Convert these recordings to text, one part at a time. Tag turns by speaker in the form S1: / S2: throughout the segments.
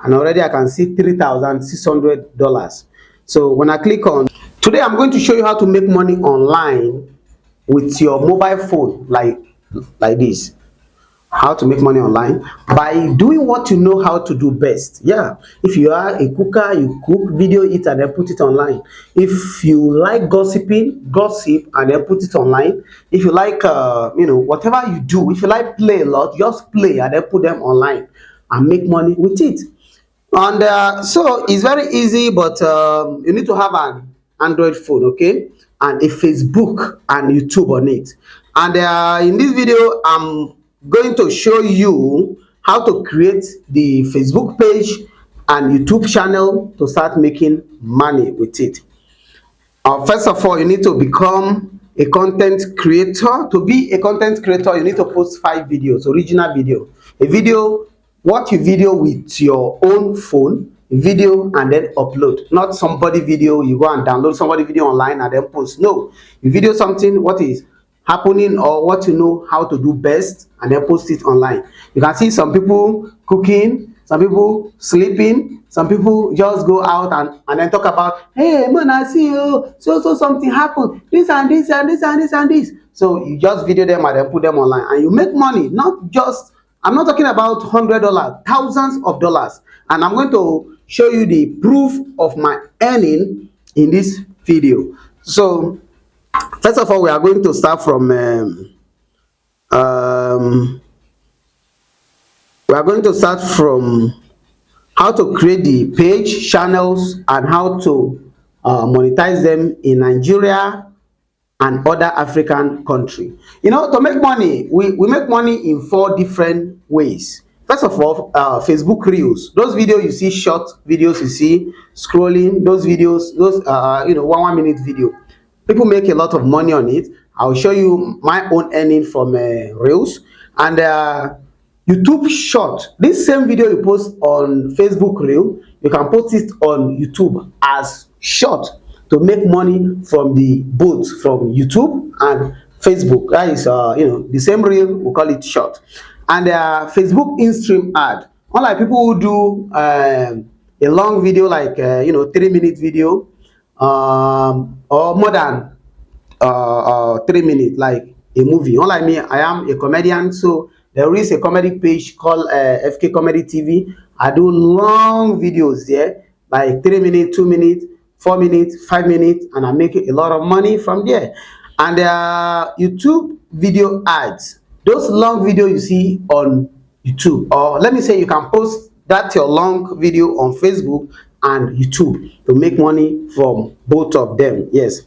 S1: and already I can see $3,600. So when I click on, today I'm going to show you how to make money online with your mobile phone, like this. How to make money online by doing what you know how to do best. Yeah, if you are a cooker, you cook, video it, and then put it online. If you like gossiping, gossip and then put it online. If you like whatever you do, if you like play a lot, just play and then put them online and make money with it. And so it's very easy, but you need to have an Android phone, okay, and a Facebook and YouTube on it. And in this video I'm going to show you how to create the Facebook page and YouTube channel to start making money with it. First of all, you need to become a content creator. To be a content creator, you need to post 5 videos, original video. A video, what you video with your own phone, video, and then upload. Not somebody video, you go and download somebody video online and then post. No, you video something, what is happening or what you know how to do best, and then post it online. You can see some people cooking, some people sleeping, some people just go out and then talk about, hey man, I see you, so something happened, this and this and this and this and this. So you just video them and then put them online and you make money. Not just, I'm not talking about $100, thousands of dollars. And I'm going to show you the proof of my earning in this video. So first of all, we are going to start from how to create the page, channels, and how to monetize them in Nigeria and other African countries. You know, to make money, we make money in 4 different ways. First of all, Facebook Reels. Those videos you see, short videos you see, scrolling, those videos, those 1 minute video. People make a lot of money on it. I'll show you my own earning from Reels. And YouTube Short. This same video you post on Facebook Reel, you can post it on YouTube as short to make money from the both from YouTube and Facebook. That is the same reel, we call it short. And Facebook in-stream ad. Unlike people who do a long video like 3-minute video or more than 3 minutes, like a movie. Unlike me, I am a comedian, so there is a comedy page called FK Comedy TV. I do long videos there, like 3 minutes, 2 minutes, 4 minutes, 5 minutes, and I make a lot of money from there. And YouTube video ads, those long videos you see on YouTube, or let me say you can post that your long video on Facebook and YouTube to make money from both of them. Yes.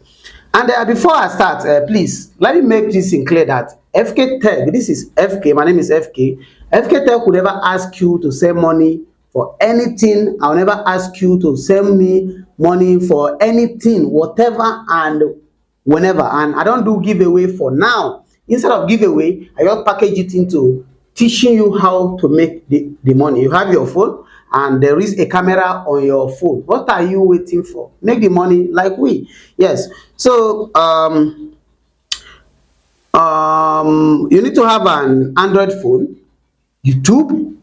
S1: And before I start, please let me make this in clear that FK Tech, this is FK, my name is FK. FK Tech will never ask you to send money for anything. I'll never ask you to send me money for anything, whatever and whenever. And I don't do giveaway for now. Instead of giveaway, I just package it into teaching you how to make the money. You have your phone and there is a camera on your phone. What are you waiting for? Make the money like we. Yes. So you need to have an Android phone, YouTube,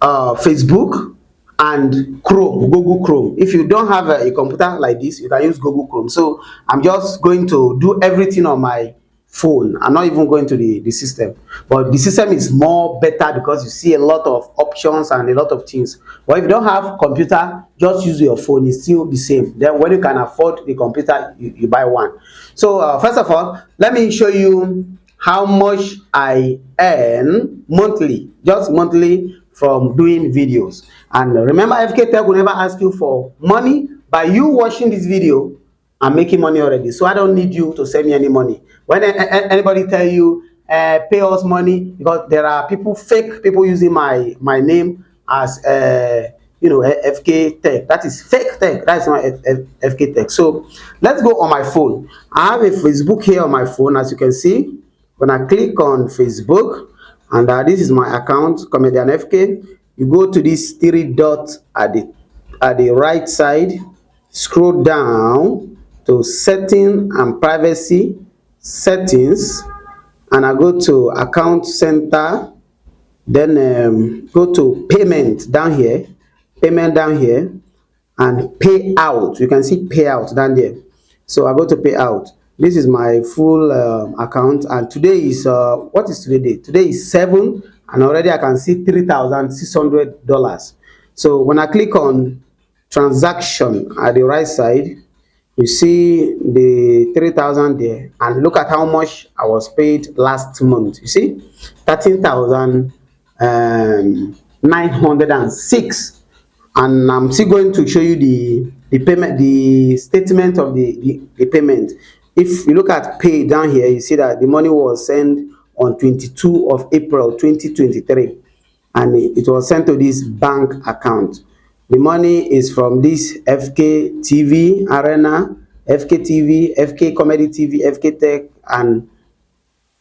S1: Facebook, and Chrome, Google Chrome. If you don't have a computer like this, you can use Google Chrome. So I'm just going to do everything on my phone. I'm not even going to the system, but the system is more better because you see a lot of options and a lot of things. But if you don't have computer, just use your phone. It's still the same. Then when you can afford the computer, you buy one. So first of all, let me show you how much I earn monthly, just monthly, from doing videos. And remember, FK Tech will never ask you for money. By you watching this video, I'm making money already, so I don't need you to send me any money. When anybody tell you pay us money, because there are people, fake people using my name as FK Tech. That is fake tech. That is not FK Tech. So let's go on my phone. I have a Facebook here on my phone, as you can see. When I click on Facebook, and this is my account, Comedian FK, you go to this 3 dots at the right side, scroll down to setting and privacy settings, and I go to account center, then go to payment down here, payment down here and pay out. You can see payout down there. So I go to pay out. This is my full account, and today is what is today date? Today is 7, and already I can see $3,600. So when I click on transaction at the right side, you see the 3,000 there, and look at how much I was paid last month. You see 13,906. And I'm still going to show you the payment, the statement of the payment. If you look at pay down here, you see that the money was sent on 22 of April 2023, and it was sent to this bank account. The money is from this FK TV Arena, FK TV, FK Comedy TV, FK Tech, and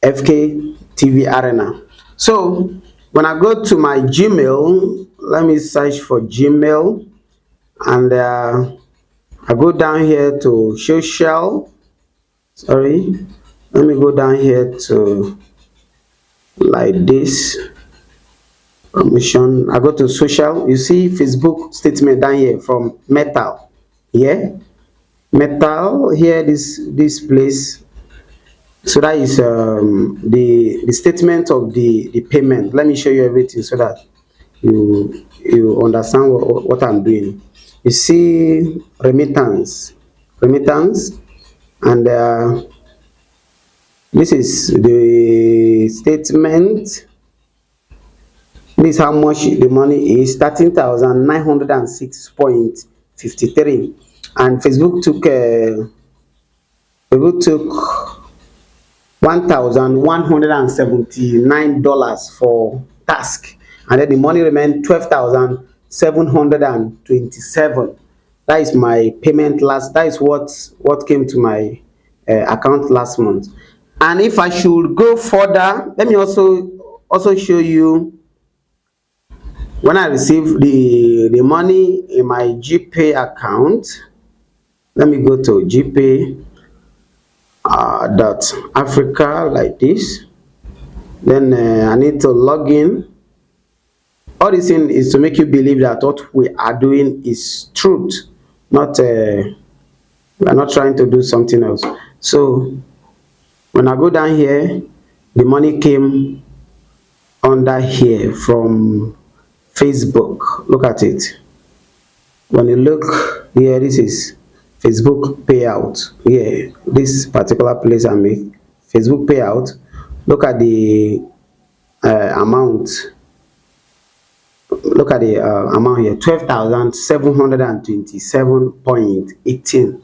S1: FK TV Arena. So when I go to my Gmail, let me search for Gmail, and I go down here to social. Sorry, let me go down here to like this permission. I go to social. You see Facebook statement down here from Metal. Yeah, Metal here. This place. So that is the statement of the payment. Let me show you everything so that you understand what I'm doing. You see remittance, and this is the statement. This is how much the money is: 13,906.53, and Facebook took $1,179 for task, and then the money remained 12,727. That is my payment last. That is what came to my account last month. And if I should go further, let me also show you when I receive the money in my GPay account. Let me go to GPay dot Africa like this. Then I need to log in. All this thing is to make you believe that what we are doing is truth, not we are not trying to do something else. So when I go down here, the money came under here from Facebook. Look at it. When you look here, this is Facebook payout. Yeah, this particular place I make Facebook payout. Look at the amount. Look at the amount here: 12,727.18.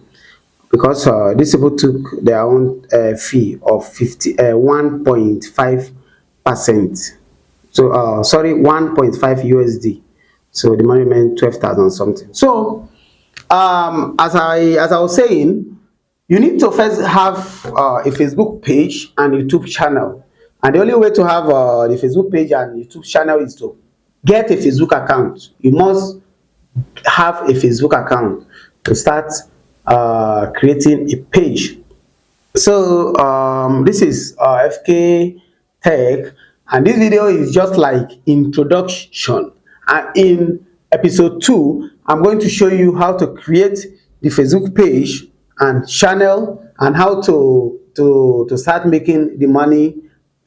S1: Because these people took their own fee of 1.5%. So sorry, 1.5 USD. So the money meant 12,000 something. So as I was saying, you need to first have a Facebook page and YouTube channel. And the only way to have the Facebook page and YouTube channel is to get a Facebook account. You must have a Facebook account to start creating a page. So this is FK Tech, and this video is just like introduction. And in episode 2, I'm going to show you how to create the Facebook page and channel, and how to start making the money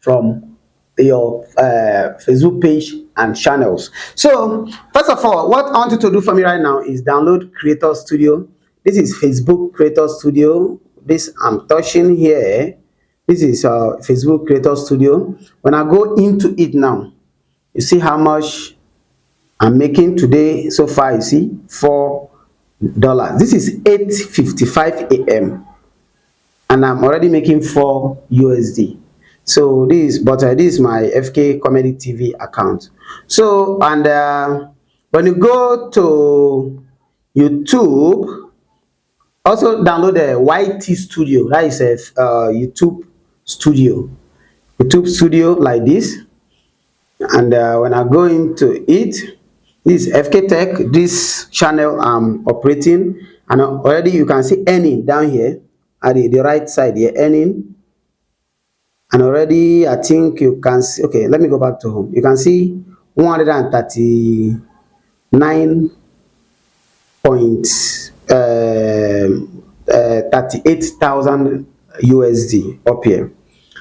S1: from your Facebook page and channels. So first of all, what I want you to do for me right now is download Creator Studio. This is Facebook Creator Studio. This I'm touching here. This is Facebook Creator Studio. When I go into it now, you see how much I'm making today so far. You see $4. This is 8:55 a.m. and I'm already making 4 USD. So this is my FK Comedy TV account. So, and when you go to YouTube, also download the YT Studio. That is a YouTube studio like this. And when I go into it, this is FK Tech, this channel I'm operating, and already you can see earning down here at the right side here, earning. And already I think you can see, okay, let me go back to home. You can see 139 38,000 USD up here.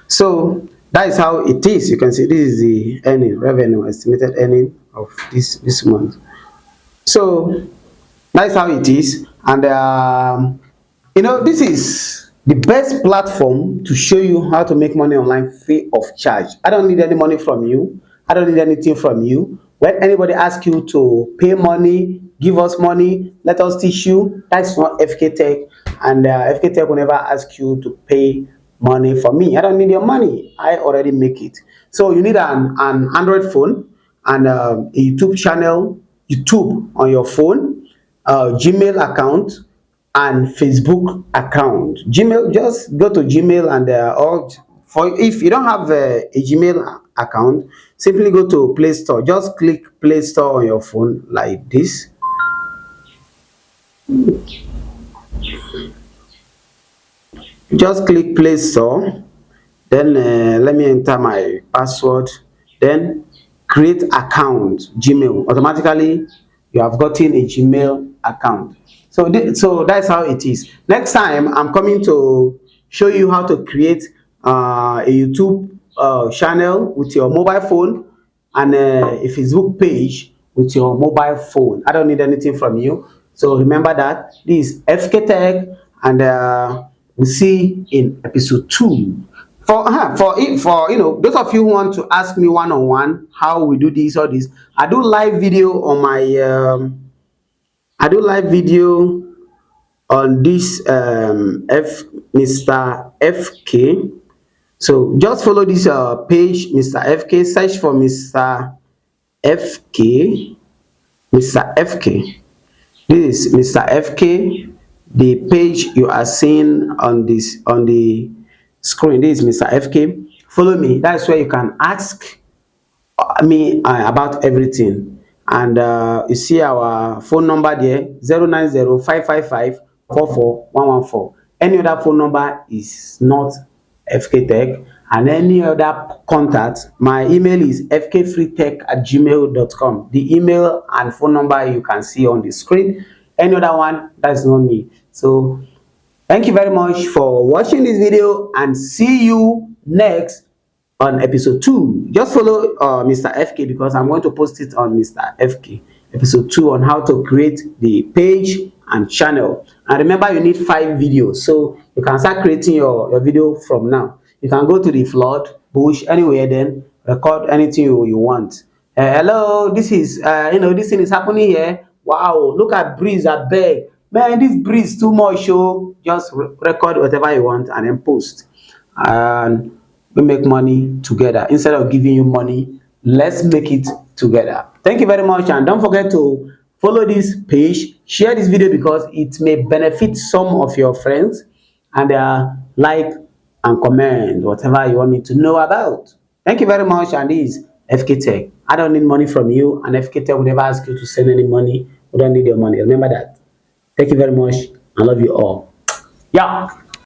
S1: So that is how it is. You can see this is the earning revenue, estimated earning of this month. So that's how it is. And you know, this is the best platform to show you how to make money online free of charge. I don't need any money from you. I don't need anything from you. When anybody asks you to pay money, give us money, let us teach you, that's not FK Tech. And FK Tech will never ask you to pay money for me. I don't need your money. I already make it. So you need an Android phone and a YouTube channel, YouTube on your phone, Gmail account, and Facebook account. Gmail, just go to Gmail and or for if you don't have a Gmail account, simply go to Play Store. Just click Play Store on your phone like this. Just click Play Store. Then let me enter my password. Then create account, Gmail. Automatically, you have gotten a Gmail account. So that's how it is. Next time, I'm coming to show you how to create a YouTube channel with your mobile phone and a Facebook page with your mobile phone. I don't need anything from you. So remember that this is FK Tech, and we'll see in episode 2. For you know, those of you who want to ask me one-on-one how we do this or this, I do live video on my I do live video on this Mr. FK. So just follow this page, Mr. FK. Search for Mr. FK. Mr. FK. This is Mr. FK. The page you are seeing on the screen. This is Mr. FK. Follow me. That's where you can ask me about everything. And you see our phone number there, 090-555-44114. Any other phone number is not FK Tech. And any other contact, my email is fkfreetech@gmail.com. The email and phone number you can see on the screen. Any other one, that's not me. So thank you very much for watching this video, and see you next on episode 2. Just follow Mr. FK, because I'm going to post it on Mr. FK episode 2 on how to create the page and channel. And remember, you need 5 videos, so you can start creating your video from now. You can go to the flood, bush, anywhere, then record anything you want. Hello, this is you know, this thing is happening here. Wow, look at breeze, I beg. Man, this breeze too much. So just record whatever you want and then post. And we make money together. Instead of giving you money, let's make it together. Thank you very much, and don't forget to follow this page, share this video because it may benefit some of your friends, and like and comment whatever you want me to know about. Thank you very much, and this is FK Tech. I don't need money from you, and FK Tech will never ask you to send any money. We don't need your money. Remember that. Thank you very much. I love you all. Yeah.